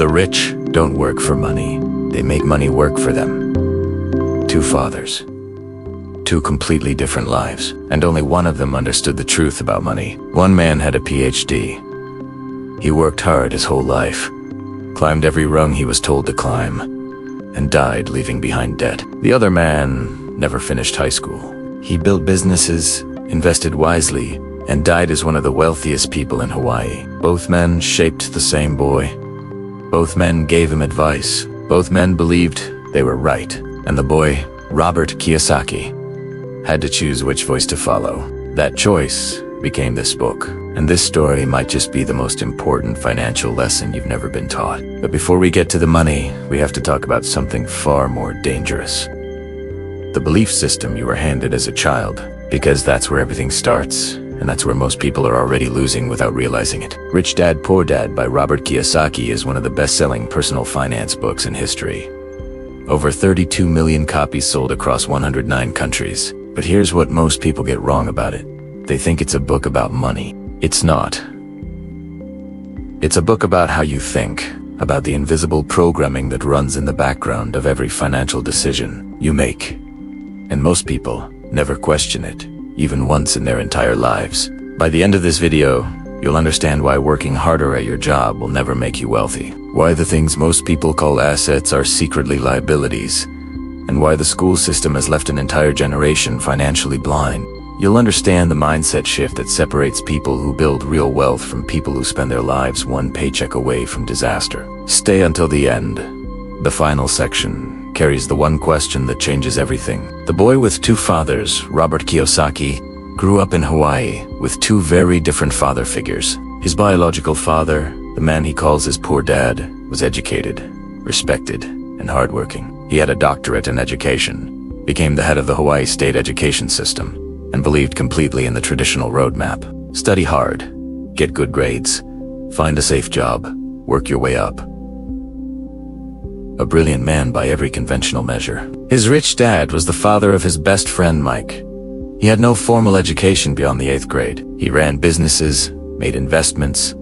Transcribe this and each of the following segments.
The rich don't work for money. They make money work for them. Two fathers. Two completely different lives, and only one of them understood the truth about money. One man had a PhD. He worked hard his whole life, climbed every rung he was told to climb, and died leaving behind debt. The other man never finished high school. He built businesses, invested wisely, and died as one of the wealthiest people in Hawaii. Both men shaped the same boy. Both men gave him advice. Both men believed they were right. And the boy, Robert Kiyosaki, had to choose which voice to follow. That choice became this book. And this story might just be the most important financial lesson you've never been taught. But before we get to the money, we have to talk about something far more dangerous. The belief system you were handed as a child. Because that's where everything starts. And that's where most people are already losing without realizing it. Rich Dad, Poor Dad by Robert Kiyosaki is one of the best-selling personal finance books in history. Over 32 million copies sold across 109 countries. But here's what most people get wrong about it. They think it's a book about money. It's not. It's a book about how you think, about the invisible programming that runs in the background of every financial decision you make. And most people never question it, even once in their entire lives. By the end of this video, you'll understand why working harder at your job will never make you wealthy, why the things most people call assets are secretly liabilities, and why the school system has left an entire generation financially blind. You'll understand the mindset shift that separates people who build real wealth from people who spend their lives one paycheck away from disaster. Stay until the end. The final section carries the one question that changes everything. The boy with two fathers, Robert Kiyosaki, grew up in Hawaii with two very different father figures. His biological father, the man he calls his poor dad, was educated, respected, and hardworking. He had a doctorate in education, became the head of the Hawaii state education system, and believed completely in the traditional roadmap. Study hard, get good grades, find a safe job, work your way up. A brilliant man by every conventional measure. His rich dad was the father of his best friend, Mike. He had no formal education beyond the 8th grade. He ran businesses, made investments,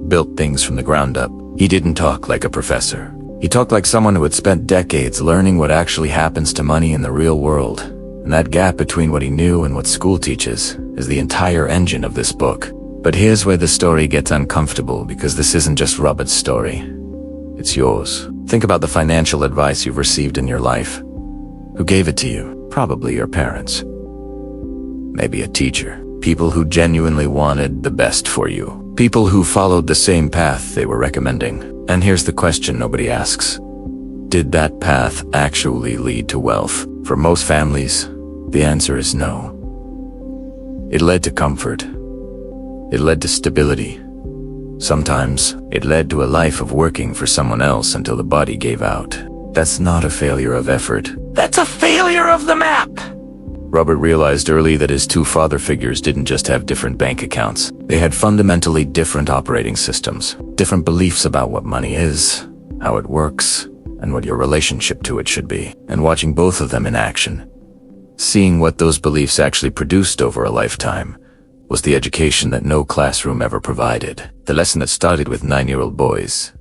built things from the ground up. He didn't talk like a professor. He talked like someone who had spent decades learning what actually happens to money in the real world. And that gap between what he knew and what school teaches is the entire engine of this book. But here's where the story gets uncomfortable, because this isn't just Robert's story. It's yours. Think about the financial advice you've received in your life. Who gave it to you? Probably your parents. Maybe a teacher. People who genuinely wanted the best for you. People who followed the same path they were recommending. And here's the question nobody asks. Did that path actually lead to wealth? For most families, the answer is no. It led to comfort. It led to stability. Sometimes, it led to a life of working for someone else until the body gave out. That's not a failure of effort. That's a failure of the map! Robert realized early that his two father figures didn't just have different bank accounts. They had fundamentally different operating systems, different beliefs about what money is, how it works, and what your relationship to it should be. And watching both of them in action, seeing what those beliefs actually produced over a lifetime, was the education that no classroom ever provided. The lesson that started with 9-year-old boys.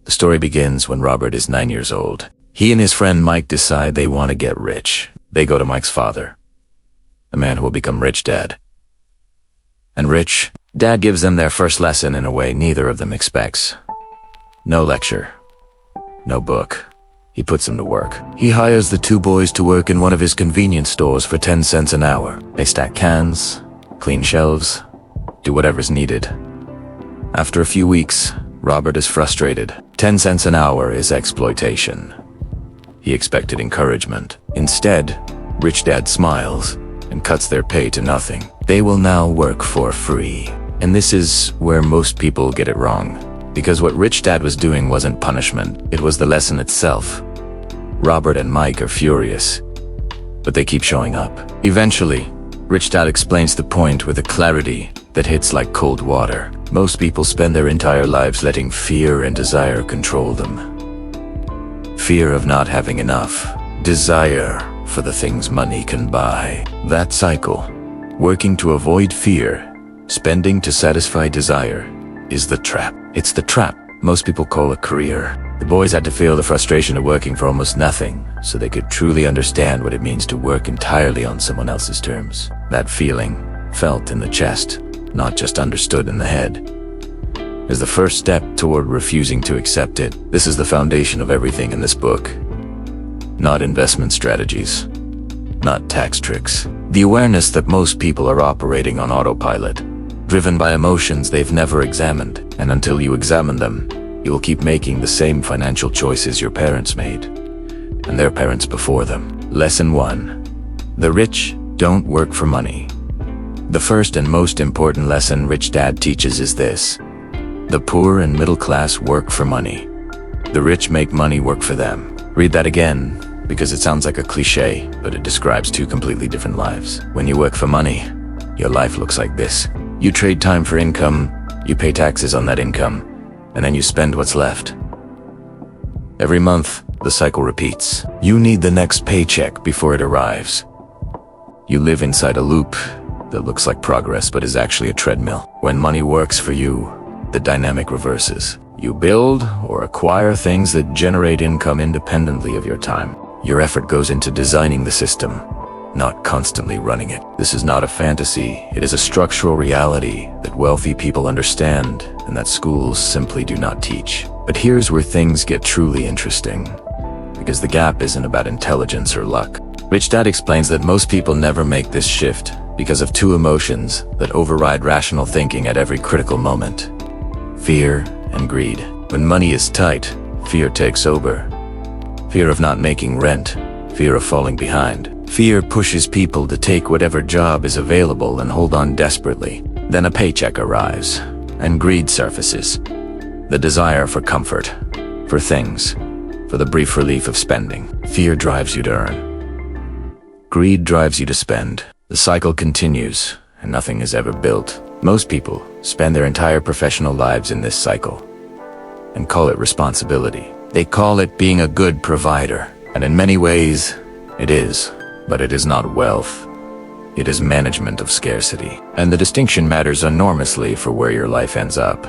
The story begins when Robert is 9 years old. He and his friend Mike decide they want to get rich. They go to Mike's father, the man who will become Rich Dad. And Rich Dad gives them their first lesson in a way neither of them expects. No lecture. No book. He puts them to work. He hires the two boys to work in one of his convenience stores for 10 cents an hour. They stack cans, clean shelves, do whatever's needed. After a few weeks, Robert is frustrated. 10 cents an hour is exploitation. He expected encouragement. Instead, Rich Dad smiles and cuts their pay to nothing. They will now work for free. And this is where most people get it wrong. Because what Rich Dad was doing wasn't punishment, it was the lesson itself. Robert and Mike are furious, but they keep showing up. Eventually, Rich Dad explains the point with a clarity that hits like cold water. Most people spend their entire lives letting fear and desire control them. Fear of not having enough. Desire for the things money can buy. That cycle, working to avoid fear, spending to satisfy desire, is the trap. It's the trap most people call a career. The boys had to feel the frustration of working for almost nothing, so they could truly understand what it means to work entirely on someone else's terms. That feeling, felt in the chest, not just understood in the head, is the first step toward refusing to accept it. This is the foundation of everything in this book. Not investment strategies, not tax tricks. The awareness that most people are operating on autopilot, driven by emotions they've never examined, and until you examine them, you will keep making the same financial choices your parents made, and their parents before them. Lesson 1. The rich don't work for money. The first and most important lesson Rich Dad teaches is this: the poor and middle class work for money. The rich make money work for them. Read that again, because it sounds like a cliche, but it describes two completely different lives. When you work for money, your life looks like this. You trade time for income, you pay taxes on that income, and then you spend what's left. Every month, the cycle repeats. You need the next paycheck before it arrives. You live inside a loop that looks like progress but is actually a treadmill. When money works for you, the dynamic reverses. You build or acquire things that generate income independently of your time. Your effort goes into designing the system, not constantly running it. This is not a fantasy. It is a structural reality that wealthy people understand and that schools simply do not teach. But here's where things get truly interesting, because the gap isn't about intelligence or luck. Rich Dad explains that most people never make this shift because of two emotions that override rational thinking at every critical moment: fear and greed. When money is tight, fear takes over. Fear of not making rent, fear of falling behind. Fear pushes people to take whatever job is available and hold on desperately. Then a paycheck arrives, and greed surfaces. The desire for comfort, for things, for the brief relief of spending. Fear drives you to earn. Greed drives you to spend. The cycle continues, and nothing is ever built. Most people spend their entire professional lives in this cycle and call it responsibility. They call it being a good provider, and in many ways, it is. But it is not wealth. It is management of scarcity. And the distinction matters enormously for where your life ends up.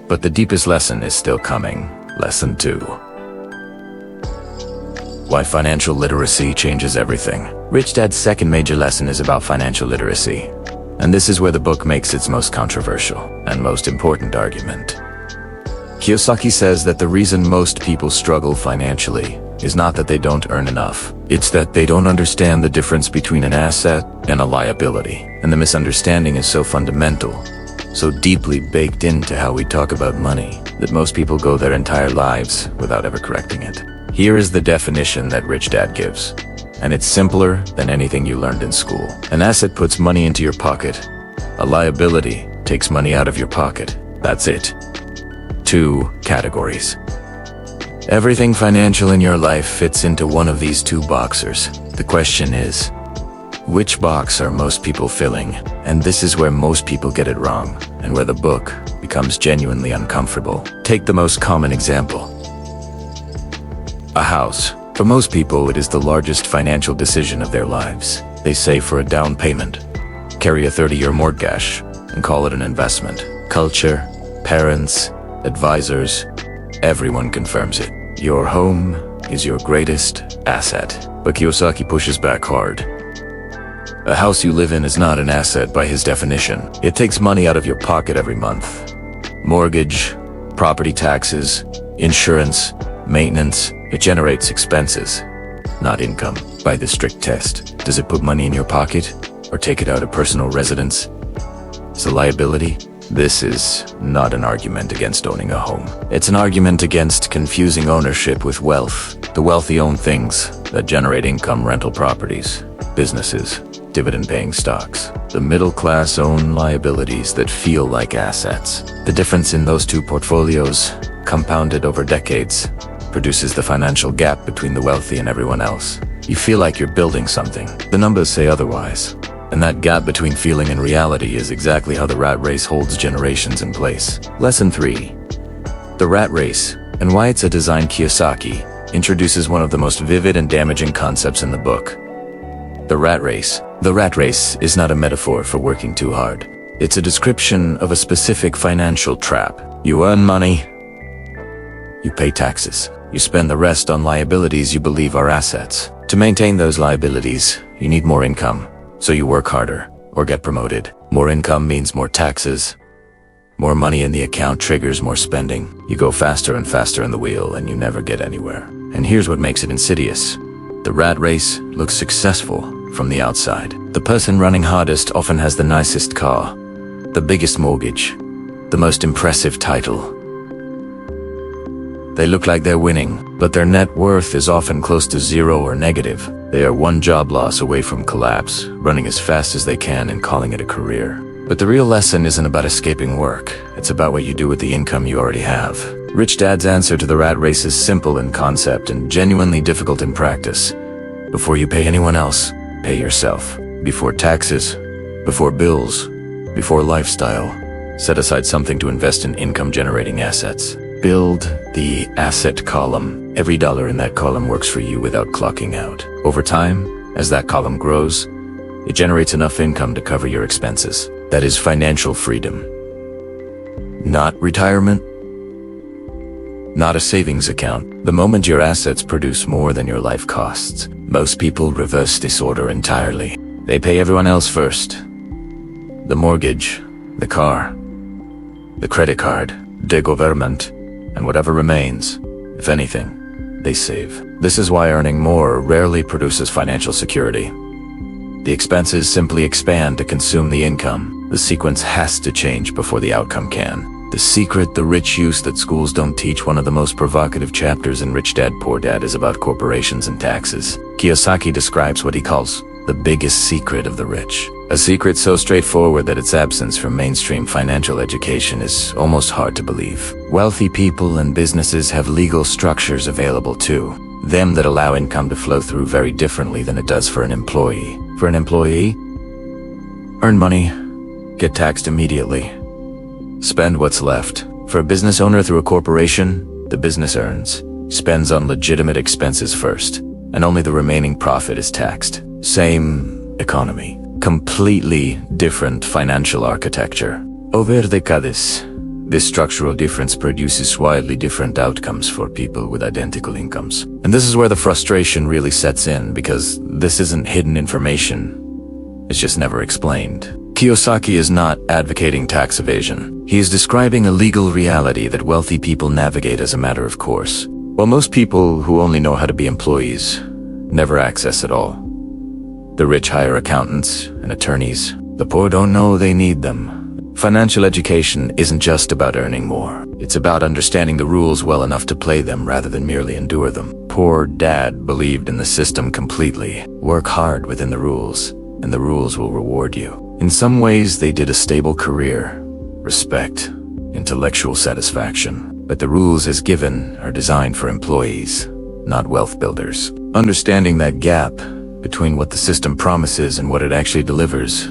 But the deepest lesson is still coming. Lesson 2. Why financial literacy changes everything. Rich Dad's second major lesson is about financial literacy. And this is where the book makes its most controversial and most important argument. Kiyosaki says that the reason most people struggle financially is not that they don't earn enough. It's that they don't understand the difference between an asset and a liability. And the misunderstanding is so fundamental, so deeply baked into how we talk about money, that most people go their entire lives without ever correcting it. Here is the definition that Rich Dad gives, and it's simpler than anything you learned in school. An asset puts money into your pocket. A liability takes money out of your pocket. That's it. 2 categories. Everything financial in your life fits into one of these 2 boxes. The question is, which box are most people filling? And this is where most people get it wrong, and where the book becomes genuinely uncomfortable. Take the most common example. A house. For most people, it is the largest financial decision of their lives. They save for a down payment, carry a 30-year mortgage, and call it an investment. Culture, parents, advisors, everyone confirms it. Your home is your greatest asset. But Kiyosaki pushes back hard. A house you live in is not an asset by his definition. It takes money out of your pocket every month. Mortgage, property taxes, insurance, maintenance. It generates expenses, not income. By this strict test, does it put money in your pocket or take it out of personal residence? It's a liability. This is not an argument against owning a home. It's an argument against confusing ownership with wealth. The wealthy own things that generate income: rental properties, businesses, dividend-paying stocks. The middle class own liabilities that feel like assets. The difference in those 2 portfolios, compounded over decades, produces the financial gap between the wealthy and everyone else. You feel like you're building something. The numbers say otherwise. And that gap between feeling and reality is exactly how the rat race holds generations in place. Lesson 3. The rat race, and why it's a design. Kiyosaki introduces one of the most vivid and damaging concepts in the book. The rat race. The rat race is not a metaphor for working too hard. It's a description of a specific financial trap. You earn money, You pay taxes. You spend the rest on liabilities you believe are assets. To maintain those liabilities, you need more income, so you work harder or get promoted. More income means more taxes. More money in the account triggers more spending. You go faster and faster in the wheel and you never get anywhere. And here's what makes it insidious. The rat race looks successful from the outside. The person running hardest often has the nicest car, the biggest mortgage, the most impressive title. They look like they're winning, but their net worth is often close to zero or negative. They are one job loss away from collapse, running as fast as they can and calling it a career. But the real lesson isn't about escaping work. It's about what you do with the income you already have. Rich Dad's answer to the rat race is simple in concept and genuinely difficult in practice. Before you pay anyone else, pay yourself. Before taxes, before bills, before lifestyle, set aside something to invest in income-generating assets. Build the asset column. Every dollar in that column works for you without clocking out. Over time, as that column grows, it generates enough income to cover your expenses. That is financial freedom. Not retirement. Not a savings account. The moment your assets produce more than your life costs, most people reverse this order entirely. They pay everyone else first. The mortgage, the car, the credit card, the government, and whatever remains, if anything, they save. This is why earning more rarely produces financial security. The expenses simply expand to consume the income. The sequence has to change before the outcome can. The secret the rich use that schools don't teach. One of the most provocative chapters in Rich Dad Poor Dad is about corporations and taxes. Kiyosaki describes what he calls the biggest secret of the rich. A secret so straightforward that its absence from mainstream financial education is almost hard to believe. Wealthy people and businesses have legal structures available to them that allow income to flow through very differently than it does for an employee. For an employee, earn money, get taxed immediately, spend what's left. For a business owner through a corporation, the business earns, spends on legitimate expenses first, and only the remaining profit is taxed. Same economy. Completely different financial architecture. Over decades, this structural difference produces wildly different outcomes for people with identical incomes. And this is where the frustration really sets in, because this isn't hidden information. It's just never explained. Kiyosaki is not advocating tax evasion. He is describing a legal reality that wealthy people navigate as a matter of course, while most people who only know how to be employees never access it all. The rich hire accountants and attorneys. The poor don't know they need them. Financial education isn't just about earning more. It's about understanding the rules well enough to play them rather than merely endure them. Poor Dad believed in the system completely. Work hard within the rules, and the rules will reward you. In some ways, they did a stable career, respect, intellectual satisfaction. But the rules as given are designed for employees, not wealth builders. Understanding that gap between what the system promises and what it actually delivers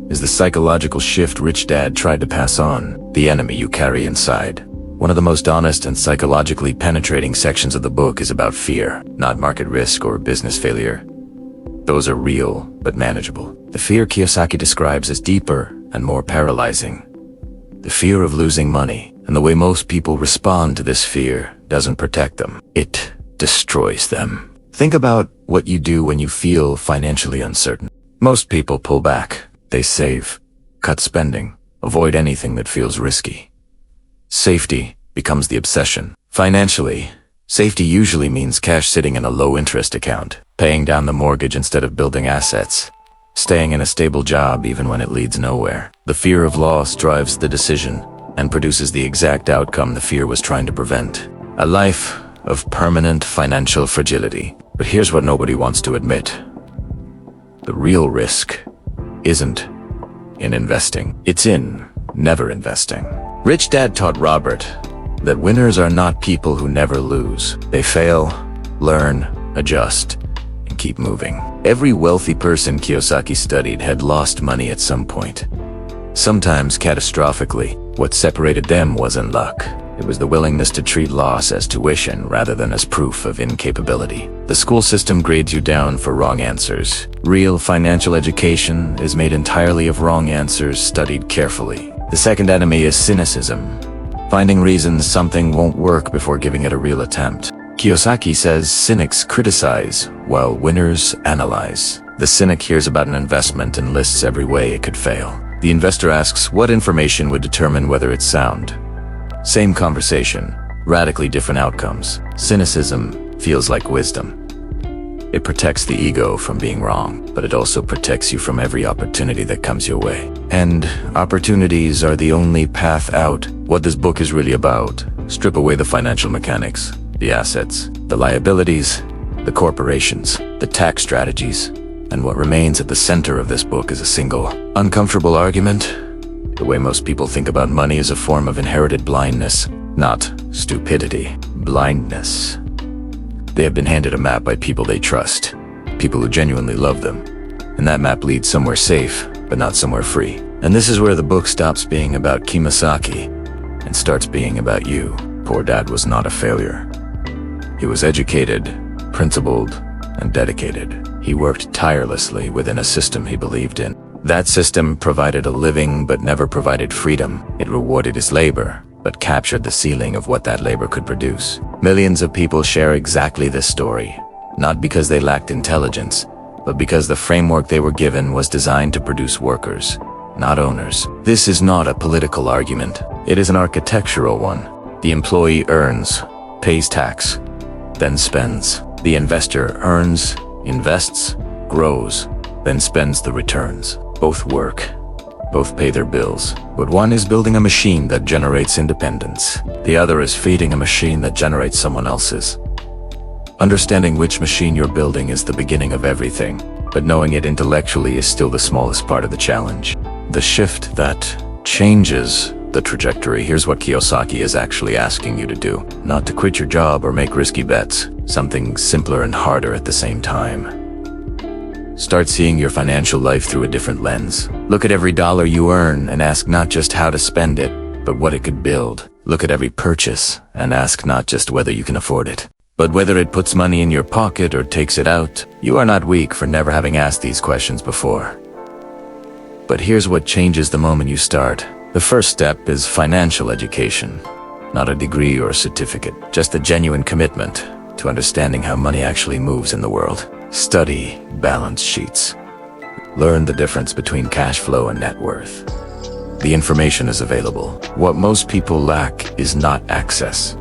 is the psychological shift Rich Dad tried to pass on, the enemy you carry inside. One of the most honest and psychologically penetrating sections of the book is about fear, not market risk or business failure. Those are real, but manageable. The fear Kiyosaki describes as deeper and more paralyzing. The fear of losing money, and the way most people respond to this fear doesn't protect them. It destroys them. Think about what you do when you feel financially uncertain. Most people pull back. They save, cut spending, avoid anything that feels risky. Safety becomes the obsession. Financially, safety usually means cash sitting in a low-interest account, paying down the mortgage instead of building assets, staying in a stable job even when it leads nowhere. The fear of loss drives the decision and produces the exact outcome the fear was trying to prevent. A life of permanent financial fragility. But here's what nobody wants to admit. The real risk isn't in investing. It's in never investing. Rich Dad taught Robert that winners are not people who never lose. They fail, learn, adjust, and keep moving. Every wealthy person Kiyosaki studied had lost money at some point. Sometimes catastrophically. What separated them wasn't luck. It was the willingness to treat loss as tuition rather than as proof of incapability. The school system grades you down for wrong answers. Real financial education is made entirely of wrong answers studied carefully. The second enemy is cynicism. finding reasons something won't work before giving it a real attempt. Kiyosaki says cynics criticize, while winners analyze. The cynic hears about an investment and lists every way it could fail. The investor asks what information would determine whether it's sound. Same conversation, radically different outcomes. Cynicism feels like wisdom. It protects the ego from being wrong, but it also protects you from every opportunity that comes your way. And opportunities are the only path out. What this book is really about: strip away the financial mechanics, the assets, the liabilities, the corporations, the tax strategies, and what remains at the center of this book is a single, uncomfortable argument. The way most people think about money is a form of inherited blindness, not stupidity, blindness. They have been handed a map by people they trust, people who genuinely love them, and that map leads somewhere safe, but not somewhere free. And this is where the book stops being about Kiyosaki and starts being about you. Poor Dad was not a failure. He was educated, principled, and dedicated. He worked tirelessly within a system he believed in. That system provided a living but never provided freedom. It rewarded his labor, but captured the ceiling of what that labor could produce. Millions of people share exactly this story, not because they lacked intelligence, but because the framework they were given was designed to produce workers, not owners. This is not a political argument. It is an architectural one. The employee earns, pays tax, then spends. The investor earns, invests, grows, then spends the returns. Both work. Both pay their bills, but one is building a machine that generates independence. The other is feeding a machine that generates someone else's. Understanding which machine you're building is the beginning of everything, but knowing it intellectually is still the smallest part of the challenge. The shift that changes the trajectory. Here's what Kiyosaki is actually asking you to do: not to quit your job or make risky bets, something simpler and harder at the same time. Start seeing your financial life through a different lens. Look at every dollar you earn and ask not just how to spend it, but what it could build. Look at every purchase and ask not just whether you can afford it, but whether it puts money in your pocket or takes it out. You are not weak for never having asked these questions before. But here's what changes the moment you start. The first step is financial education, not a degree or a certificate, just a genuine commitment to understanding how money actually moves in the world. Study balance sheets. Learn the difference between cash flow and net worth. The information is available. What most people lack is not access.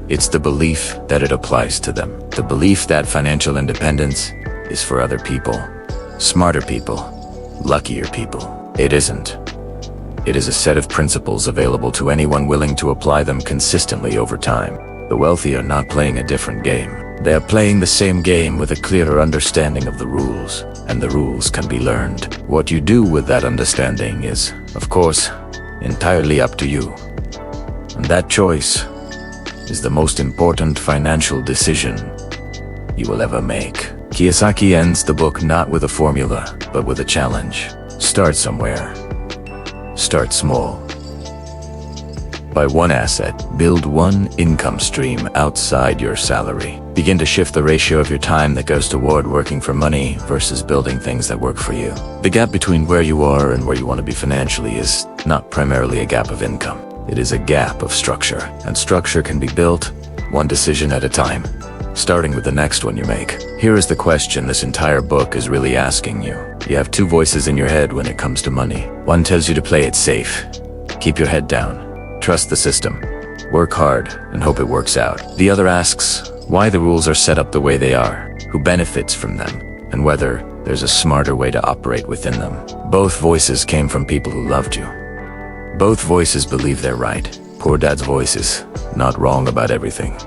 It's the belief that it applies to them. The belief that financial independence is for other people, smarter people, luckier people. It isn't. It is a set of principles available to anyone willing to apply them consistently over time. The wealthy are not playing a different game. They are playing the same game with a clearer understanding of the rules, and the rules can be learned. What you do with that understanding is, of course, entirely up to you. And that choice is the most important financial decision you will ever make. Kiyosaki ends the book not with a formula, but with a challenge. Start somewhere. Start small. Buy one asset, build one income stream outside your salary. Begin to shift the ratio of your time that goes toward working for money versus building things that work for you. The gap between where you are and where you want to be financially is not primarily a gap of income. It is a gap of structure, and structure can be built one decision at a time, starting with the next one you make. Here is the question this entire book is really asking you. You have two voices in your head when it comes to money. One tells you to play it safe. Keep your head down. Trust the system. Work hard and hope it works out. The other asks why the rules are set up the way they are, who benefits from them, and whether there's a smarter way to operate within them. Both voices came from people who loved you. Both voices believe they're right. Poor Dad's voice is not wrong about everything.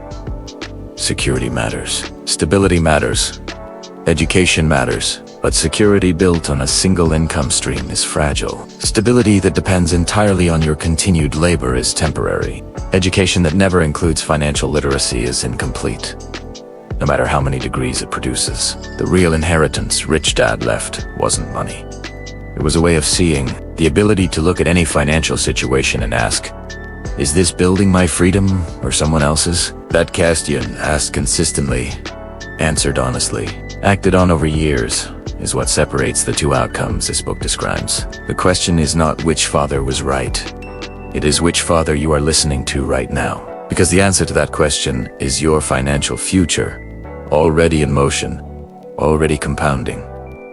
Security matters. Stability matters. Education matters. But security built on a single income stream is fragile. Stability that depends entirely on your continued labor is temporary. Education that never includes financial literacy is incomplete, no matter how many degrees it produces. The real inheritance Rich Dad left wasn't money. It was a way of seeing, the ability to look at any financial situation and ask, is this building my freedom or someone else's? That question, asked consistently, answered honestly, acted on over years, is what separates the two outcomes this book describes. The question is not which father was right. It is which father you are listening to right now. Because the answer to that question is your financial future, already in motion, already compounding,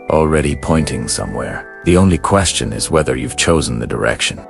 already pointing somewhere. The only question is whether you've chosen the direction.